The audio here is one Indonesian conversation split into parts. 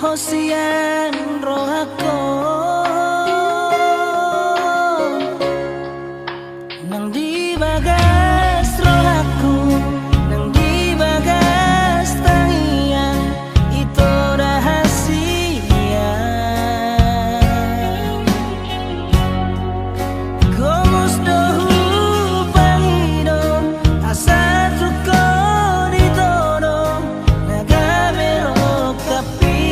Hosian rohakon nang di bagas rohaku nang di bagas tangian itu rahasia gomus dohu pangido asa truko ditodo naga belok kapi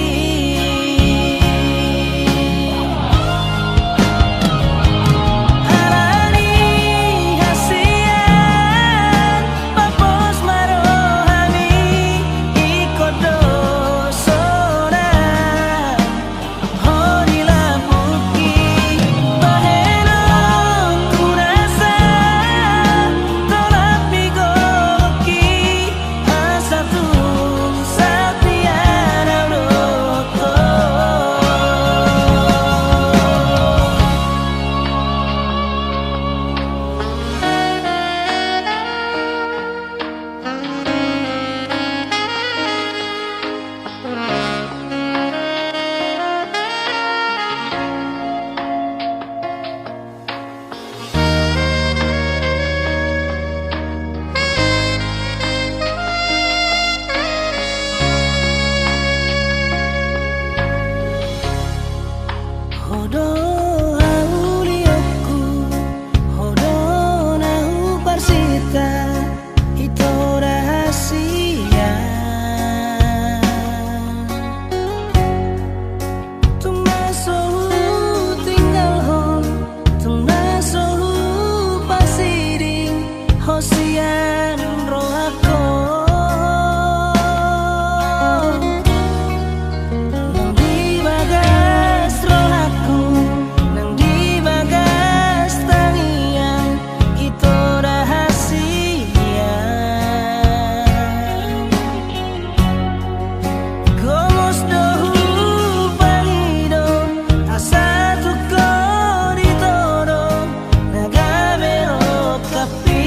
Hosian rohakon nang di bagas rohaku nang di bagas tangian itu rahasia gomus dohu pangido asa truko ditodo naga belok kapi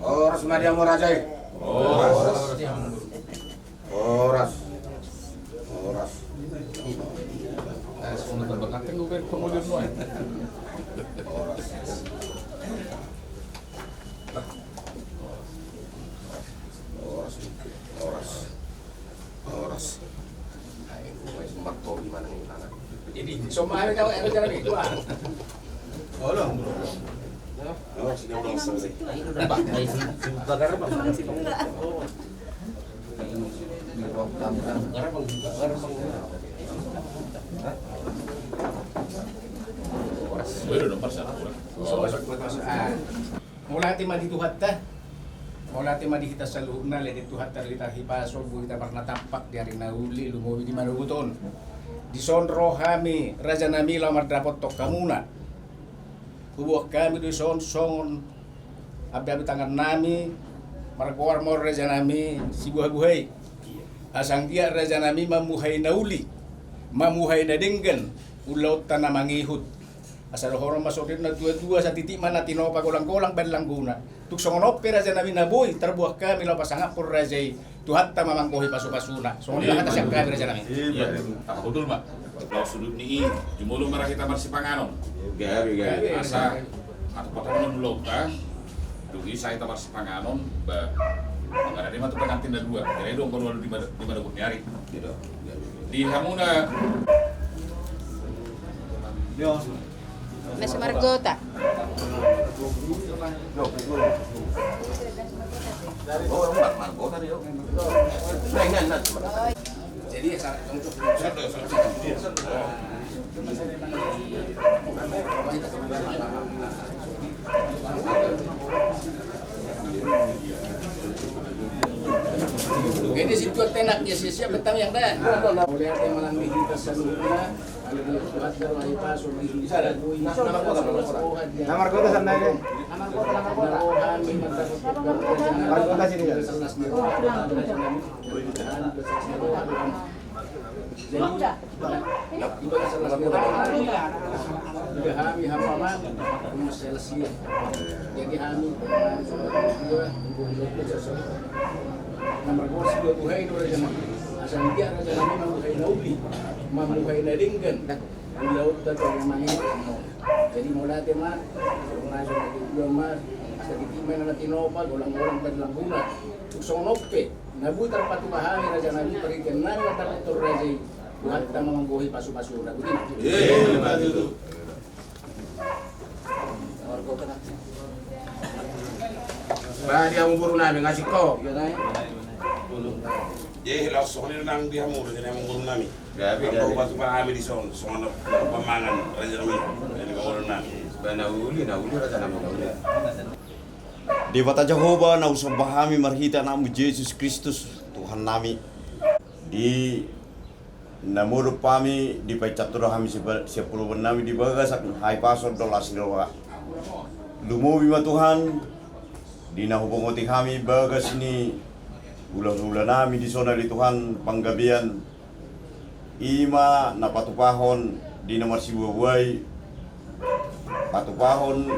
Oras Maria Morajai. Oras. Oras. Oras. Sono andato a tengo per come di noi. Oras. Oras. Oras. Oras. Jadi somahan kau ada jalan itu ah. Oh, sini udah selesai. Mula ti madi tuhat ta. Mula ti madi kita sa luhna le tuhat ta kita hipaso bu kita pernah tampak dari nauli lumowi di manuguton. Di sonro kami raja nami lamar dapat tok kamuna. Kubuah kami di son abdi tangan nami markuar mor raja nami si buah-buhay. Asang dia raja nami mamuhay nauli. Mamuhay na dinggan ulaw ta na mangihut. Asal horong masukin na dua-dua sa titik mana tinopa golang-golang badlang guna. Tuksong opera raja nami naboy terbuah kami law pasangap por raja tuhat ta mamangkohi pasu-pasuna. So nila kata siap kami raja nami. Iya, tak betul mbak. Kalau sudut ni, jumulu merah kita masih panganon. Gabi. Asa atau potongan belum kan? Dugi saya kita masih panganon. Mengenai dia mah tu pengantin dan dua. Jadi dong kalau di mana nyari. Gitu. Di Hamuna. Nasi Margota. Oh, orang Margo tadi. Nah. Jadi saat untuk Ini si tuat tenak ya siap betam yang dah. Boleh ada malam ini kita semua. Nomor kota sana ini. Nomor kota sini ya. Asal dia raja nami mamuhay na uli, mamuhay na dinggan, ulaw ta to mangin. Jadi mula tema, kung nasa nagiging mas, sa titimay na tinopa, golang-golang badlang guna. Tuksong noppe, nabutar patumahami raja nami parikan nami na takutor raja, buhat ta mamangguhi pasu-pasu na kutin. betul. Bah dia umbur namin ngasih ko. Jadi kalau soalnya nang dia mau dengan umbur nami. Gabi. Kalau pas pahami di sono pemangan raja nami. Jadi umbur nami. Nauli raja nami. Dewata Jehovah na usang bahami marhita namu Yesus Kristus Tuhan nami di namuro pami di paicatura kami sepuluh nami di bagasak hai pasor dolas doa lumobi ma Tuhan di nahubungoti kami bagas ini ulah-ulah nami di zona di Tuhan panggabian ima na patupahon di nomor sibuway patupahon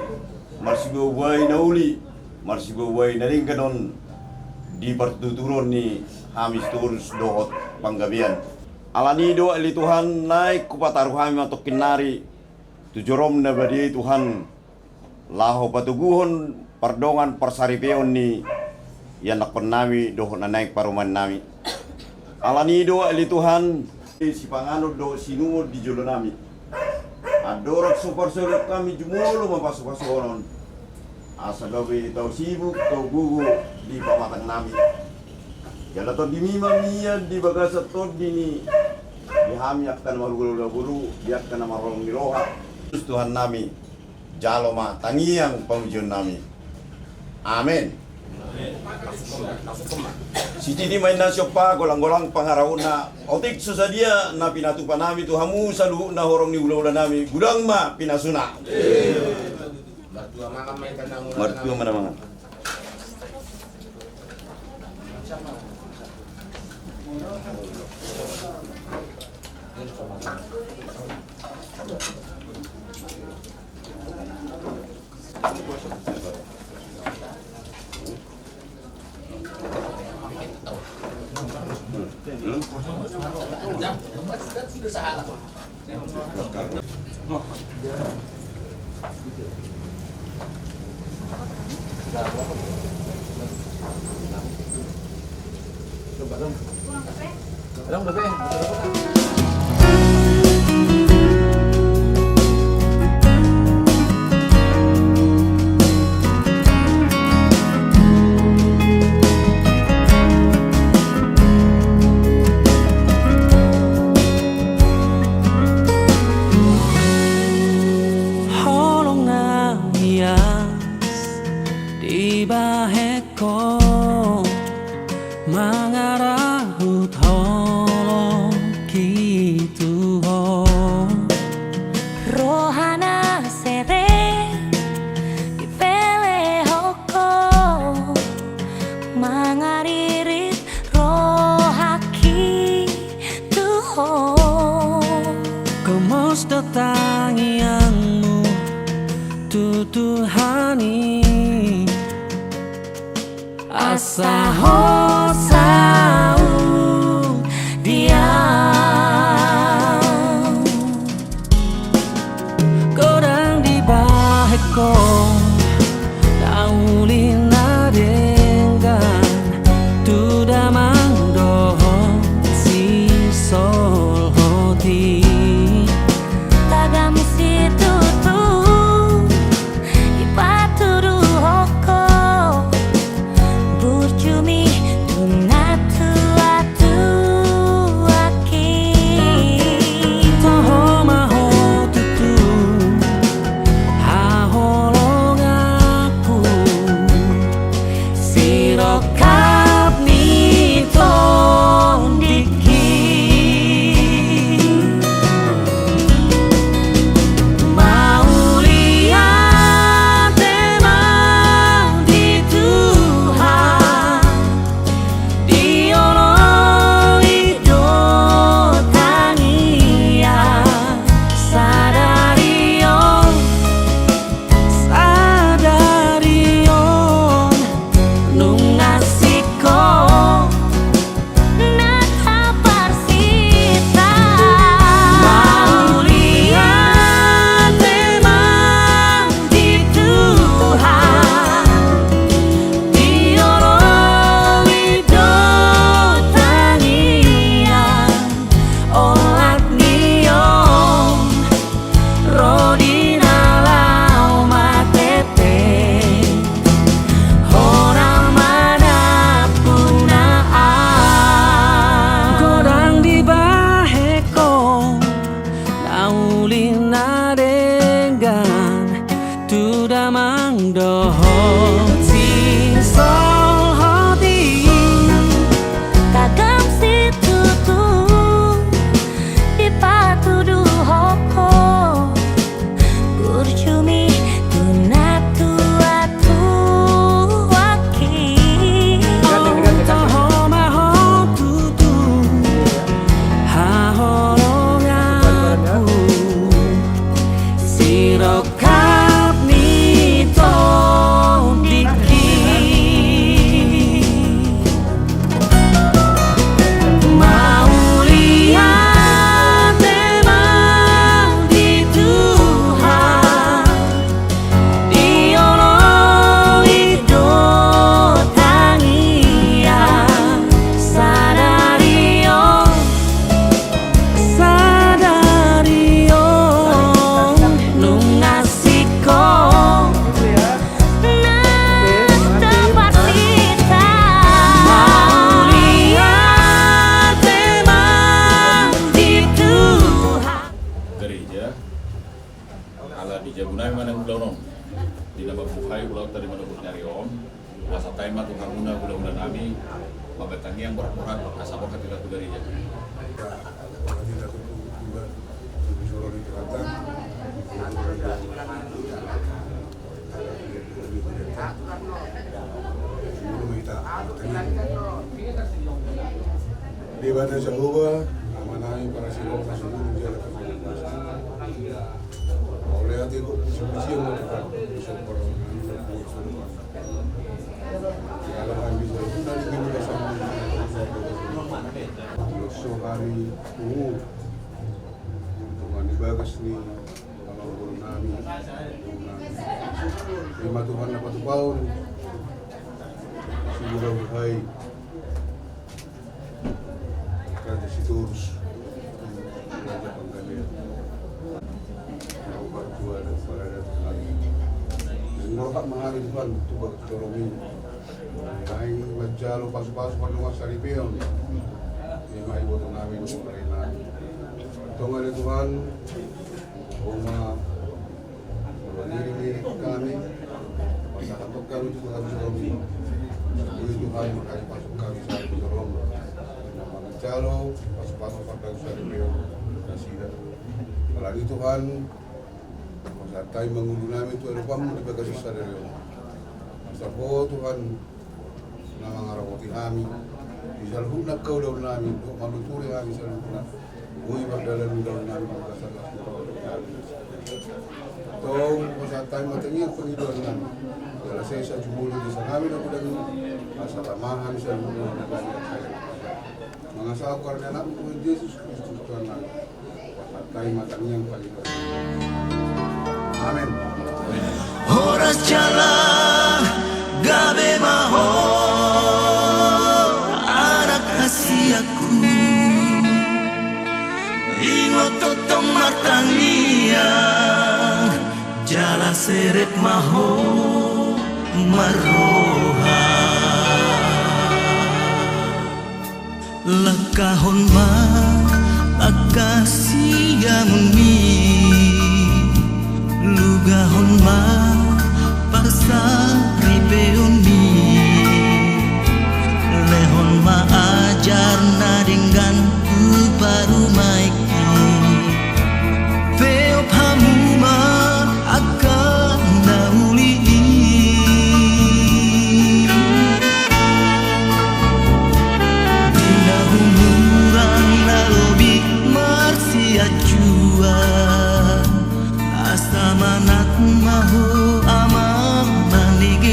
marsibuway na uli marsibuway na rin ganon di pertuturon ni hamis turus dohot panggabian alanido ali Tuhan naik kupataruh kami matok kinari tujurom na badi Tuhan laho patuguhon pardongan persaripeon ni yanak nami dohot na naik paruman nami alanido ali Tuhan si panganod do sinungod di jolo nami adorak super sulit kami jumulo mapasok-pasonon asa gabi tau sibuk tau gugu di pamatang nami jala to dimima miyan di bagasat to dini dihami aktan marugulu-gulu di aktan marong niroha Tuhan nami jalo ma tangiang pamujon nami amin. Si tini main na pa golang-golang pangaraon na otik susadia na pinatupan nami tuhamu sa luho na horong ni ula-ula nami gudang ma pinasuna. Mertua mana mangan. Belum, Kumusta tangianmu tutuhani asa hosau dia Kodang di baheko naulina dengan tudamang dohon si sol hoti Tagam situ tu ipaturu hoko burjumi tunatu atu aki Toho maho tutu haholong aku sirokap nito diki mau lihat emang di Tuhan diolong hidup tania sadarion nungasiko nakaparsita mau lihat emang di Tuhan diolong hidup tania olat nion rodina lau matete orang manapun Kodang di baheko naulina dengan tudamang dohon si sol hoti Tagam situ tu ipaturu hoko burjumi tunatu atu aki Toho maho tutu haholong aku sirokap nito diki mau lihat emang di Tuhan diolong hidup tania sadarion nungasiko nakaparsita mau lihat emang di Tuhan gereja ala di Jabunai mana ulang di nama bukai ulang tadi mana nyarion asa taima tuh kamuna udah nami mabatangi yang berat-berat asa bokat tidak gereja Di bawah Jehovah, amanai para silong na seluruh jalan oleh hati ko sisi mo sa para kalau kami bisa nanti kita sama so hari Tuhan ibagas ni kalau guru nami lima Tuhan na patupaon siguro buhay Raja Sitorus Raja Panggabean Naubat tua dan para datuk lagi Norokat menghari Tuhan Tubak Toromi Ay majalo pasu-pasu panuwa sa ripeon Lima ibo ito namin Umarina Tungan ni Tuhan Uma Lirik kami Pagkakatok kami Tuhan Toromi Uli Tuhan makanya pasok kami sa Toromi Jalo, pas-pasok pada usaha beliau presiden. Kalau di Tuhan, masa tayo mengunduh namin itu ada pamu di bagas usaha beliau. Masa po Tuhan, na mga rawati kami, di salhun na kau daw namin, manuturi kami sa lupa. Bui berdalam dalam nama kesalahan tong pasatay matangi pangidon nan dala sa isa jumulo di sa kami na kudan asa tamahan sa mga naglalakay mga saukar na namin kung Jesus Christus Tuhan na pasatay matangi ang pangidon. Amen. Oras jalan gabe maho anak kasihaku ingot totong matangia jala seret maho maroha lakahon ma akasiamuni lugahon ma pasari beoni lehon ma ajar nadinggan baru maiki veo pamuma akan nauli bina humuran nalobi marsia jua asa manat mahu amang nanige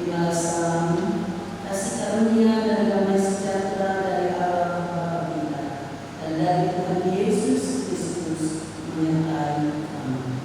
Inilah salam, kasih karunia dan damai sejahtera dari Allah Bapa kita dan dari Tuhan Yesus Kristus menyertai kamu.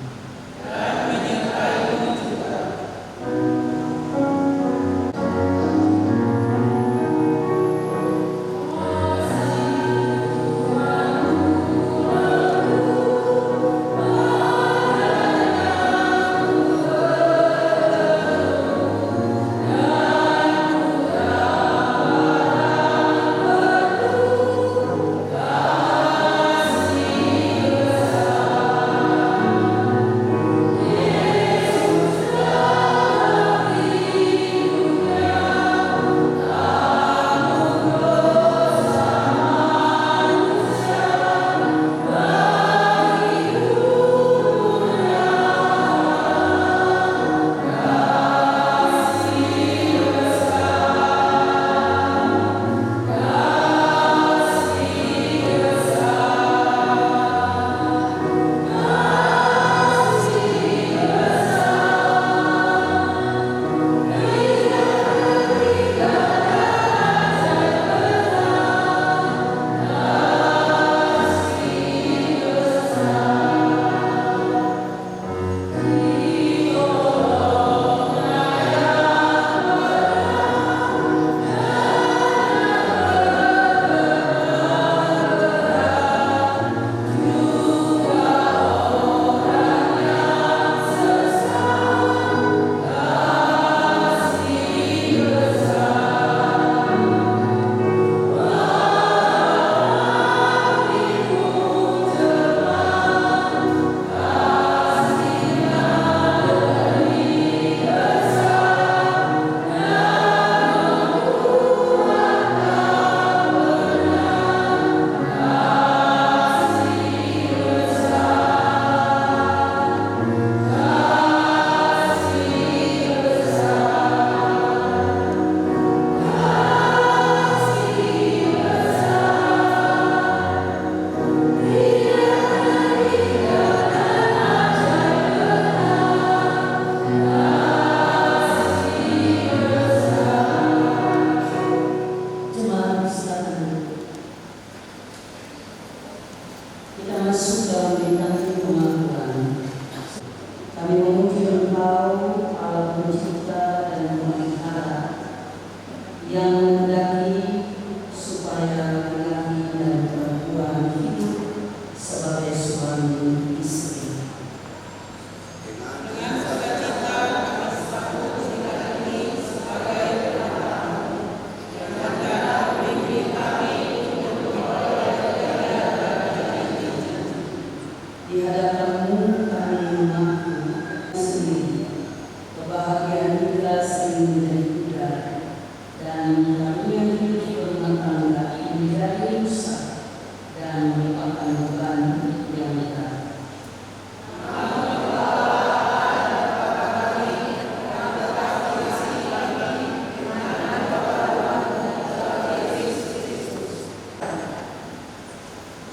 Kita masuk dalam bintang pengakuan. Kami memuji Engkau, Allah Pencipta dan Pemelihara, yang menghendaki supaya laki dan perempuan hidup sebagai suami istri. Di hadapanmu kami mengaku sendiri kebahagiaan kita sering menjadi pudar dan karunia hidup berumah tangga menjadi rusak dan merupakan beban yang berat.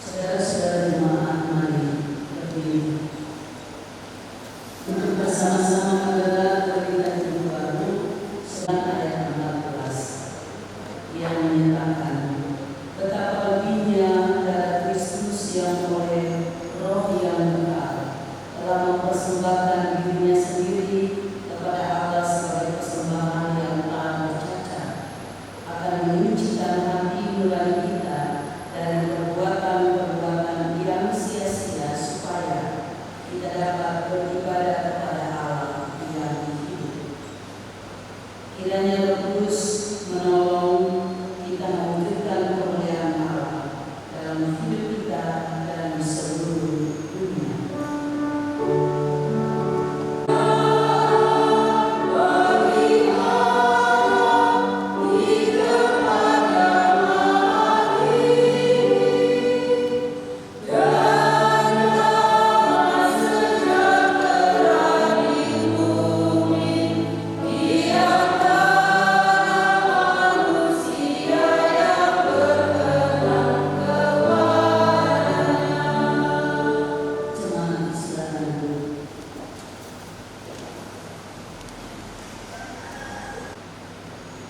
Saudara-saudara jemaat, mari berdiri untuk bersama-sama menggelar berita hidup baru surat ayat 14 yang menyatakan betapa lebihnya darah Kristus yang oleh Roh yang benar telah mempersembahkan dirinya sendiri kepada Allah sebagai persembahan yang tak bercacat akan menyucikan hati nurani kita dari perbuatan-perbuatan yang sia-sia supaya kita dapat beribadah kepada Allah yang hidup. Kiranya Roh Kudus menolong kita mewujudkan kemuliaan Allah dalam hidup kita dan seluruh dunia. Di antara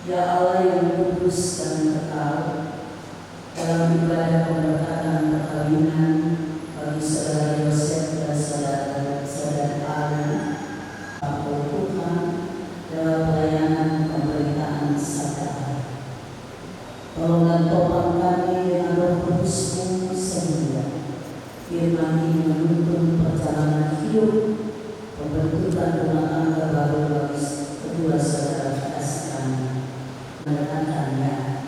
Ya Allah yang kudus dan kekal, dalam ibadah pemberkatan perkawinan bagi saudara Yosef dan saudara Ali, Aku Tuhan dalam pelayanan pemberitaan sabda. Tolonglah topang kami dengan Roh Kudus-Mu sehingga firman ini menuntun perjalanan hidup pembentukan rumah tangga baru bagi kedua saudara kasih kami. Mendengarkannya,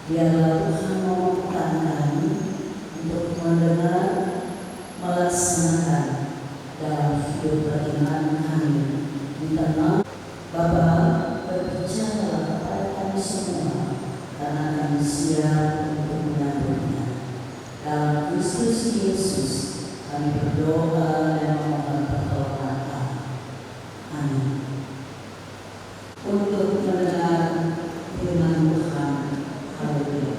biarlah Tuhan memampukan kami untuk mendengar, melaksanakan dalam hidup beriman kami. Di tengah Bapa berbicara kepada kami semua, karena kami siap untuk menyambutnya. Dalam Kristus Yesus kami berdoa dan memohon pertolongan. Amin. Untuk mendengar firman Tuhan, haleluya.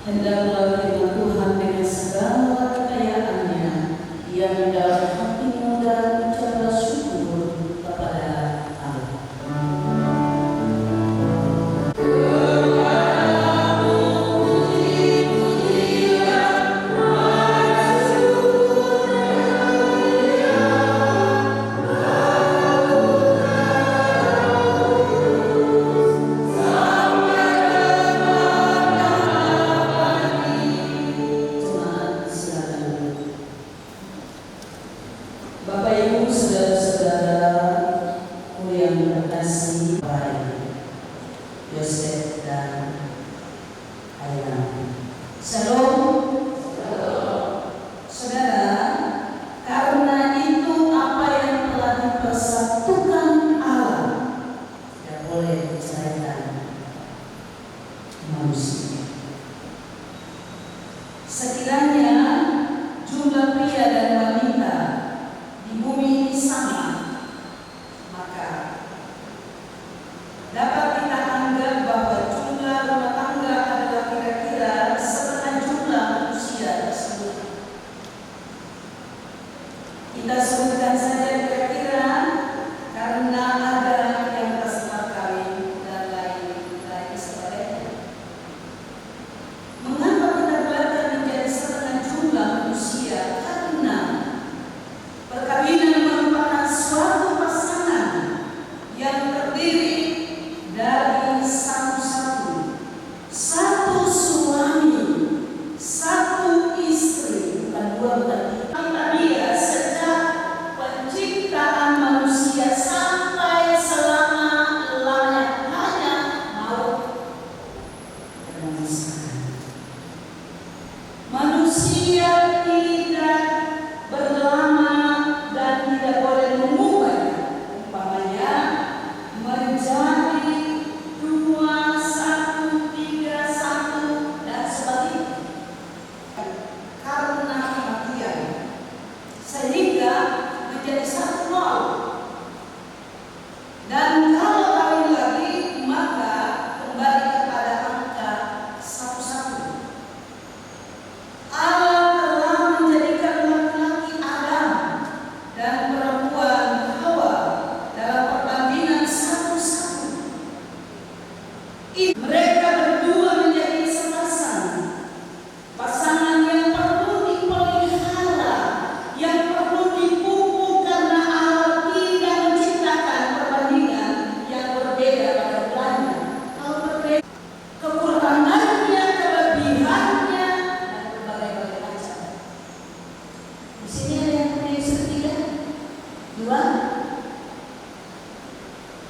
Hendaklah firman Tuhan dengan segala kekayaannya yang dalam hatimu dan ucaplah syukur kepada Allah. Bapak Ibu saudara-saudaraku yang terkasih, baik Yosef dan Ayana. Shalom. Saudara, karena itu apa yang telah dipersatukan Allah tidak boleh diceraikan manusia. Sekiranya jumlah pria dan wanita di bumi ini sama, maka dapat kita anggap bahwa jumlah rumah tangga adalah kira-kira setengah jumlah manusia tersebut. Kita sebutkan saja kira-kira karena ada yang tersebar kawin dan lain-lain sebagainya. Mengapa kita buatkan menjadi setengah jumlah manusia? Karena perkawinan merupakan suatu pasangan yang terdiri dari satu-satu, satu suami, satu istri, bukan dua, bukan tiga. Dia sejak penciptaan manusia sampai selama-lamanya hanya maut dan memisahkan. Manusia tidak berlama dan tidak boleh mengubah, umpamanya menjadi 2, 1, 3, 1 dan sebagainya, karena kematian sehingga menjadi 1 nol. Dan kalau kawin lagi maka kembali kepada angka 1-1. Allah telah menjadikan laki-laki Adam dan perempuan Hawa dalam perbandingan 1-1. Mereka berdua menjadi sepasang, pasangan yang perlu dipelihara, yang perlu dipupuk, karena Allah tidak menciptakan perbandingan yang berbeda pada bulannya. Allah berbeda kekurangannya, kelebihannya, dan berbagai-bagai macam. Di sini ada yang punya istri 3, 2,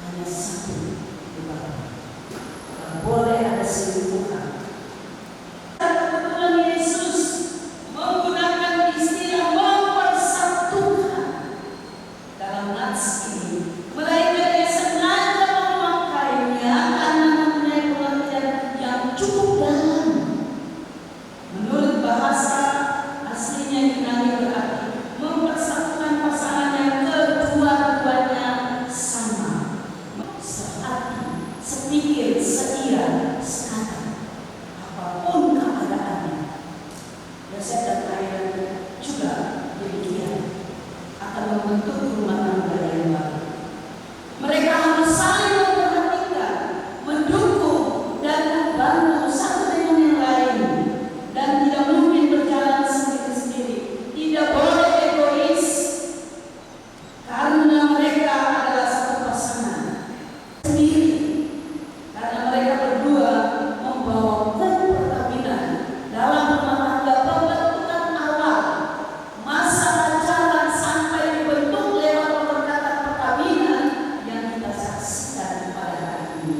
hanya 1. sepikir, seira, sekata, apapun keadaannya. Yosef dan ayahnya juga demikian akan membentuk rumah tangga yang baru. Mereka harus saling memperhatikan, mendukung dan membantu satu dengan yang lain, dan tidak mungkin berjalan sendiri-sendiri. Tidak boleh egois, karena mereka adalah satu pasangan sendiri, karena mereka berdua membawakan perkawinan dalam rumah tangga pembentukan awal, masa pacaran sampai dibentuk lewat perkataan perkawinan yang kita saksikan pada hari ini.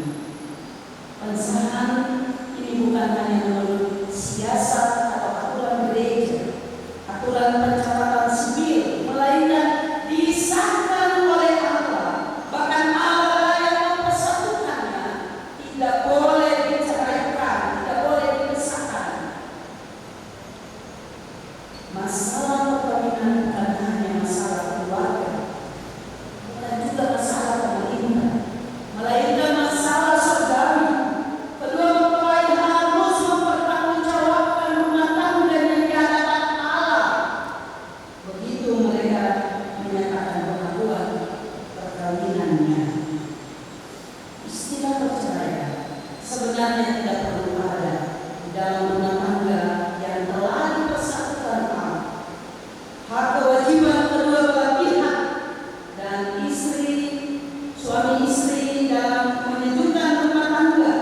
Pensahan ini bukan hanya menurut siasat atau aturan gereja, aturan pencatatan sipil, melainkan disahkan oleh Allah. Bahkan Allah yang mempersatukannya. Tidak boleh diceraikan, tidak boleh dipisahkan. Masalah perkawinan bukan hanya masalah keluarga, bukan juga masalah pemerintah, melainkan masalah saudari. Kedua mempelai harus mempertanggungjawabkan rumah tangga yang di hadapan Allah. Begitu mereka menyatakan pengakuan perkawinannya. Istilah perceraian sebenarnya tidak perlu ada di dalam rumah tangga yang telah dipersatukan Allah. Hak kewajiban kedua belah pihak dan suami istri dalam menyatukan rumah tangga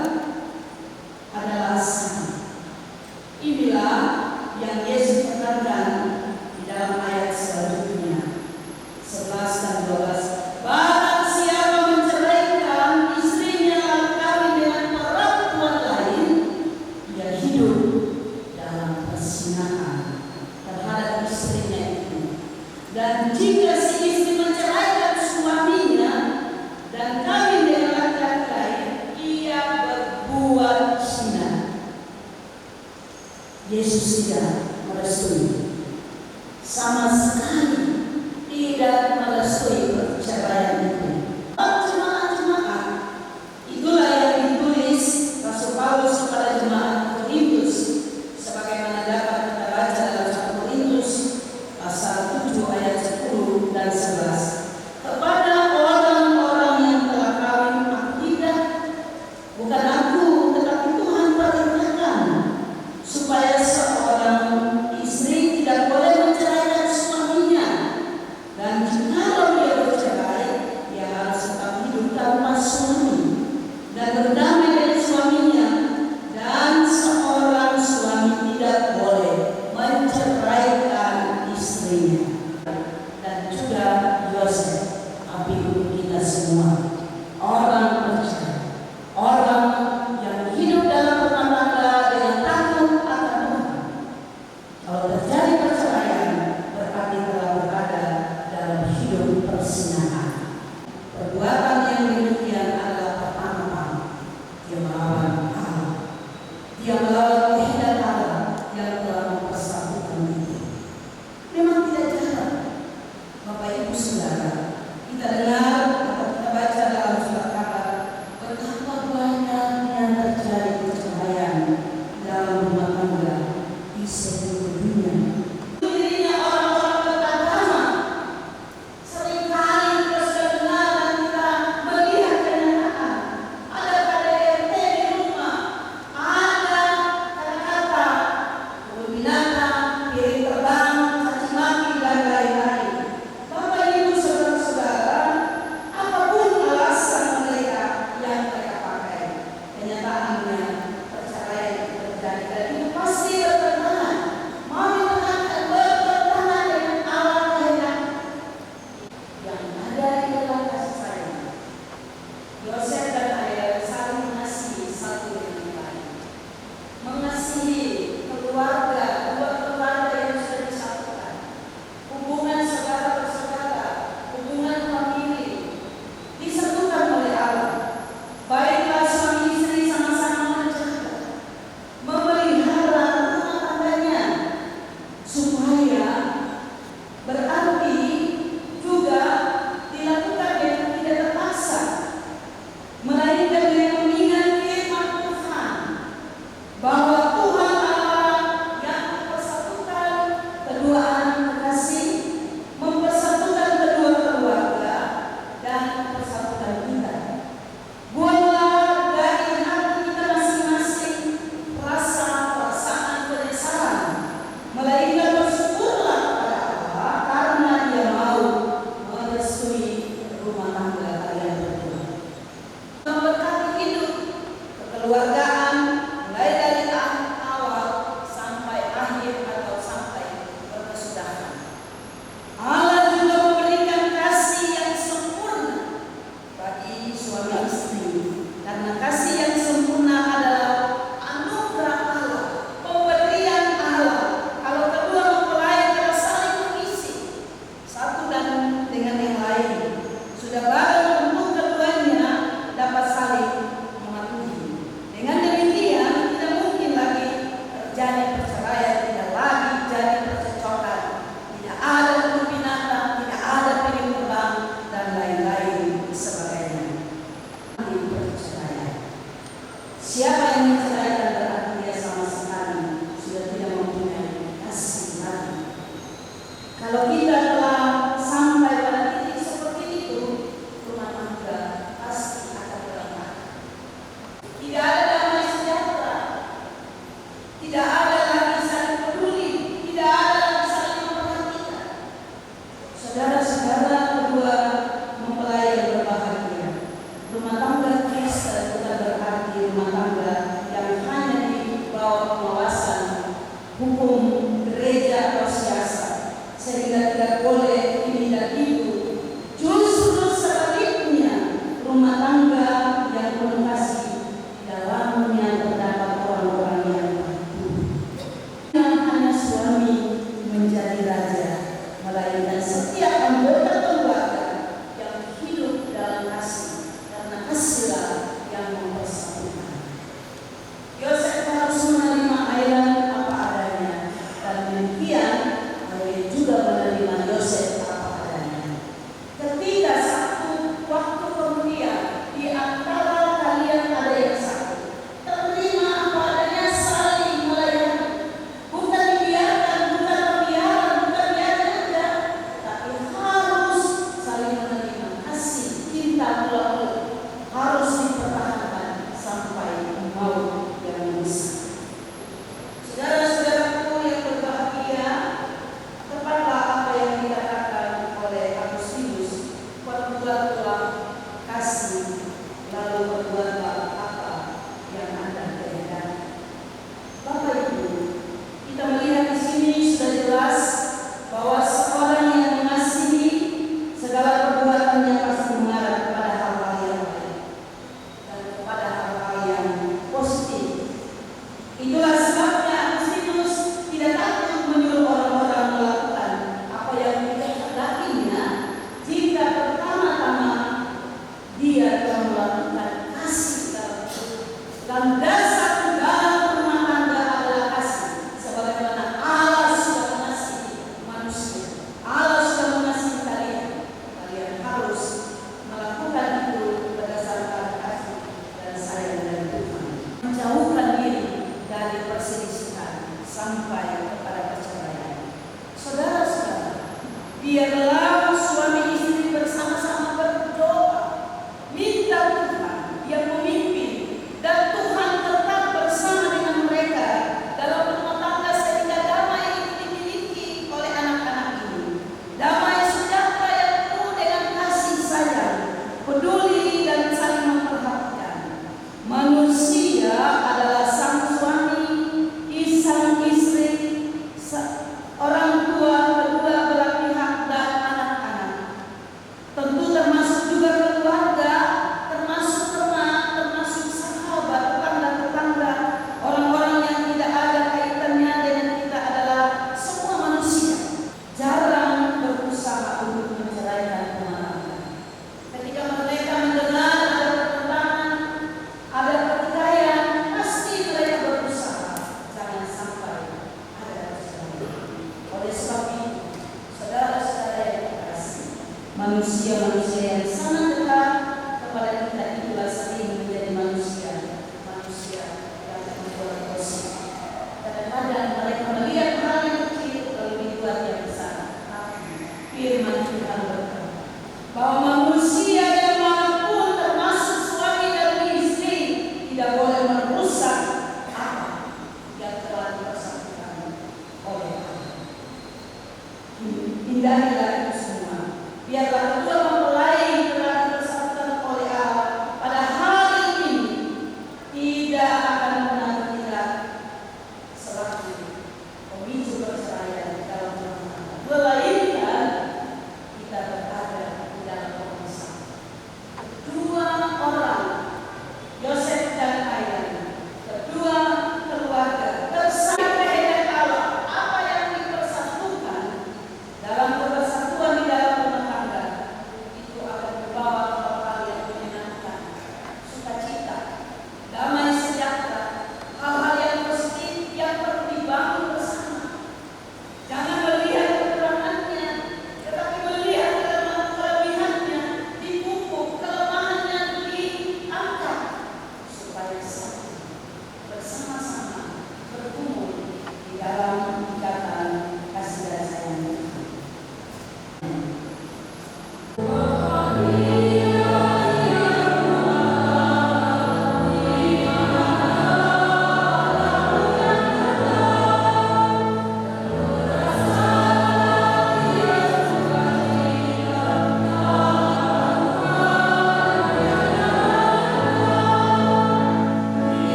adalah sama. Inilah yang Yesus tekankan di dalam ayat selanjutnya 11 dan 12. Barang siapa menceraikan istrinya lalu kawin dengan perempuan lain, ia hidup dalam perzinahan terhadap istrinya itu. Dan jika si istri menceraikan suaminya dan kawin dengan laki-laki lain, ia berbuat zina. Yesus tidak merestui, sama sekali tidak merestui perceraian itu. Jemaat-jemaat, itulah yang ditulis Rasul Paulus kepada jemaat Korintus, sebagaimana dapat kita baca dalam 1 Korintus pasal 7 ayat 10 dan 11. Kepada orang-orang yang telah kawin aku tidak, bukan aku tetapi Tuhan perintahkan, supaya seorang istri tidak boleh menceraikan suaminya, dan jikalau dia bercerai, dia harus tetap hidup tanpa suami dan berdamai dengan suaminya, dan seorang suami tidak boleh menceraikan istrinya. Dan juga Yosef, abdi guru kita semua, orang percaya, orang yang hidup dalam rumah tangga dengan takut akan Tuhan. Kalau terjadi perceraian, berarti telah berada dalam hidup perzinahan. Perbuatan yang demikian adalah pertama, dia melawan Allah. Dia melawan kehendak Allah yang telah mempersatukan itu. Memang tidak jarang, Bapak Ibu Saudara, kita dengar atau kita baca dalam surat kabar betapa banyak yang terjadi perceraian dalam rumah tangga di seluruh dunia. Dirinya orang-orang beragama, seringkali kita sudah dengar dan kita melihat kenyataan. Ada KDRT di rumah, ada kata-kata, kebun binatang, piring terbang, caci maki dan lain-lain. Bapak Ibu saudara-saudara, apapun alasan mereka yang mereka pakai, kenyataannya perceraian itu terjadi dan itu pasti bertentangan. Mari akan bertentangan dengan Allah kehendak yang ada di dalam kasih sayang. Yosef dan ayah saling mengasihi satu dengan lain, mengasihi keluarga, dua keluarga yang sudah disatukan, hubungan saudara bersaudara, hubungan famili disatukan oleh Allah. Baiklah suami istri sama-sama menjaga, memelihara rumah tangganya, supaya berarti juga dilakukan dengan tidak terpaksa. kekeluargaan, mulai dari awal sampai akhir atau sampai berkesudahan. Allah juga memberikan kasih yang sempurna bagi suami istri, karena kasih yang sempurna adalah anugerah Allah, pemberian Allah. Kalau kedua mempelai telah saling mengisi satu dan dengan yang lain, sudah barang untuk keduanya dapat saling mematuhi. Dengan demikian tidak mungkin lagi terjadi perceraian, tidak lagi jadi percecokan, tidak ada kebun binatang, tidak ada piring terbang dan lain-lain sebagainya. Di perceraian, siapa yang menceraikan berarti dia sama sekali sudah tidak mempunyai kasih lagi. Kalau kita telah sampai pada titik seperti itu, rumah tangga pasti akan berantakan. Tidak ada damai sejahtera, tidak ada lagi saling peduli, tidak ada lagi saling memperhatikan. Saudara-saudara, kedua mempelai yang berbahagia, rumah tangga Kristen bukan berarti rumah tangga yang hanya di bawah pengawasan hukum gereja atau siasat, sehingga tidak boleh ini dan itu. Justru sebaliknya, rumah tangga yang penuh kasih, di dalamnya terdapat orang-orang yang patuh. Hanya suami menjadi raja, melainkan setiap anggota keluarga yang hidup dalam kasih, karena kasihlah yang mempersatukan. Yosef harus menerima Aylan apa adanya, dan demikian Maria juga menerima Yosef apa adanya. Ketika satu waktu kemudian di antara kalian ada yang sakit, terima apa adanya, saling melayani, bukan dibiarkan, bukan pembiaran, bukan biarkan saja, tapi harus saling menerima. Kasih, cinta mulut harus dipertahankan sampai maut yang memisah. Saudara-saudaraku yang berbahagia, tepatlah apa yang dikatakan oleh Agustinus, perbuatlah kasih, lalu perbuatlah apa yang Anda kehendaki. Bapak Ibu, kita melihat di sini sudah jelas